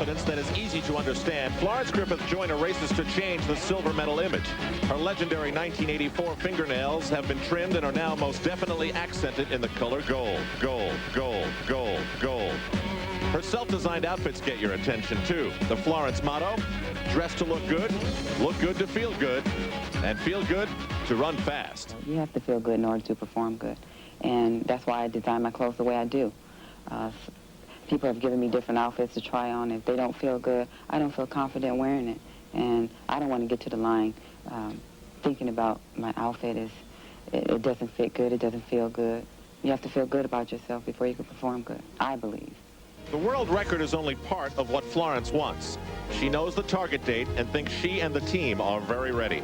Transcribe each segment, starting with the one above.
confidence that is easy to understand, Florence Griffith Joyner races to change the silver medal image. Her legendary 1984 fingernails have been trimmed and are now most definitely accented in the color gold. Gold, gold, gold, gold. Her self-designed outfits get your attention, too. The Florence motto, dress to look good to feel good, and feel good to run fast. You have to feel good in order to perform good, and that's why I design my clothes the way I do. People have given me different outfits to try on. If they don't feel good, I don't feel confident wearing it, and I don't want to get to the line thinking about my outfit it doesn't fit good, it doesn't feel good. You have to feel good about yourself before you can perform good, I believe. The world record is only part of what Florence wants. She knows the target date and thinks she and the team are very ready.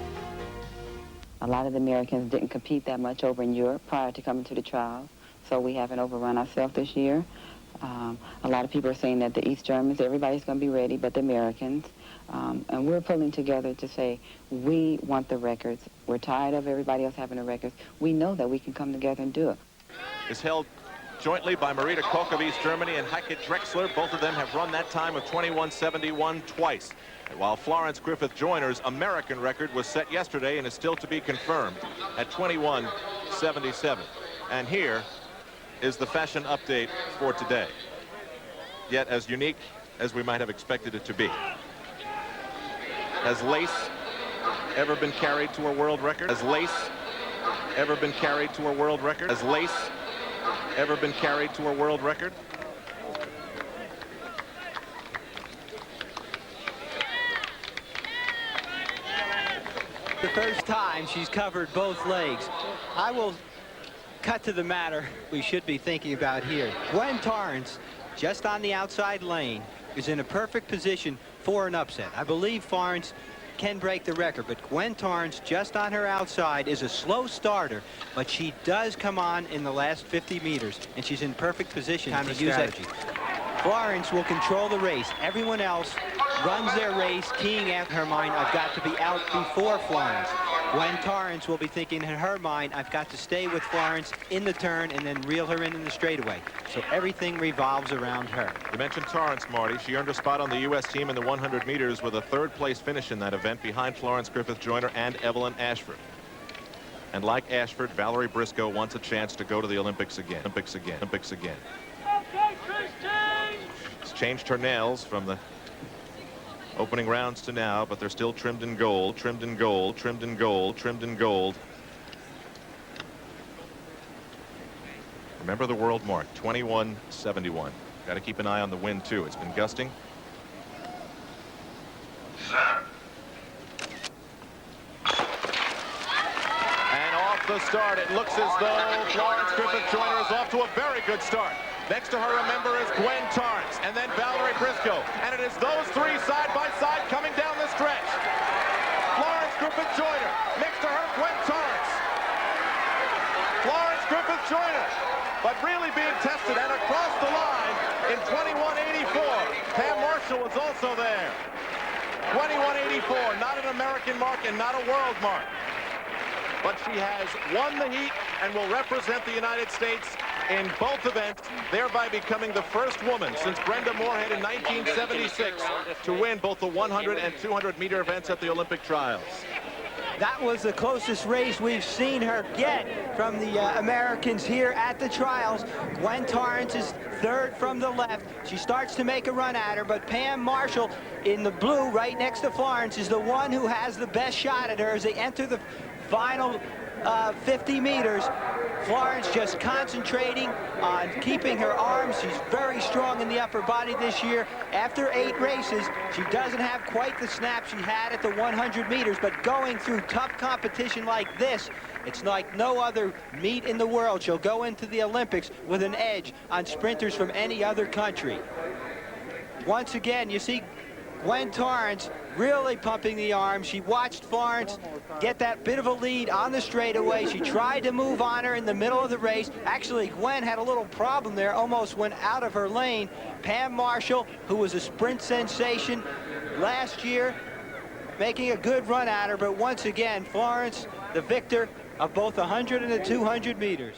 A lot of the Americans didn't compete that much over in Europe prior to coming to the trials, so we haven't overrun ourselves this year. A lot of people are saying that the East Germans, everybody's going to be ready, but the Americans. And we're pulling together to say, we want the records. We're tired of everybody else having the records. We know that we can come together and do it. Is held jointly by Marita Koch of East Germany and Heike Drexler. Both of them have run that time of 21:71 twice. And while Florence Griffith Joyner's American record was set yesterday and is still to be confirmed at 21:77. And here is the fashion update for today. Yet as unique as we might have expected it to be. Has lace ever been carried to a world record? Has lace ever been carried to a world record? Has lace ever been carried to a world record? The first time she's covered both legs. I will cut to the matter we should be thinking about here. Gwen Torrence, just on the outside lane, is in a perfect position for an upset. I believe Florence can break the record, but Gwen Torrence, just on her outside, is a slow starter, but she does come on in the last 50 meters, and she's in perfect position to use strategy. Florence will control the race. Everyone else runs their race, keying at her mind, I've got to be out before Florence. Gwen Torrence will be thinking in her mind, I've got to stay with Florence in the turn and then reel her in the straightaway. So everything revolves around her. You mentioned Torrence, Marty. She earned a spot on the U.S. team in the 100 meters with a third-place finish in that event behind Florence Griffith Joyner and Evelyn Ashford. And like Ashford, Valerie Briscoe wants a chance to go to the Olympics again. Olympics again. Olympics again. She's changed her nails from the opening rounds to now, but they're still trimmed in gold, trimmed in gold, trimmed in gold, trimmed in gold. Remember the world mark, 21:71. Got to keep an eye on the wind, too. It's been gusting. And off the start, it looks as though Florence Griffith Joyner is off to a very good start. Next to her, remember, is Gwen Torrence, and then Valerie Briscoe. And it is those three side by side coming down the stretch. Florence Griffith Joyner. Next to her, Gwen Torrence. Florence Griffith Joyner. But really being tested and across the line in 21:84. Pam Marshall was also there. 21:84, not an American mark and not a world mark. But she has won the heat and will represent the United States in both events, thereby becoming the first woman since Brenda Moorhead in 1976 to win both the 100 and 200 meter events at the Olympic trials. That was the closest race we've seen her get from the Americans here at the trials. Gwen Torrence is third from the left. She starts to make a run at her, but Pam Marshall in the blue right next to Florence is the one who has the best shot at her as they enter the final 50 meters. Florence just concentrating on keeping her arms. She's very strong in the upper body this year. After 8 races, she doesn't have quite the snap she had at the 100 meters, but going through tough competition like this, it's like no other meet in the world. She'll go into the Olympics with an edge on sprinters from any other country. Once again, you see Gwen Torrence really pumping the arms. She watched Florence get that bit of a lead on the straightaway. She tried to move on her in the middle of the race. Actually, Gwen had a little problem there, almost went out of her lane. Pam Marshall, who was a sprint sensation last year, making a good run at her, but once again, Florence, the victor of both the 100 and the 200 meters.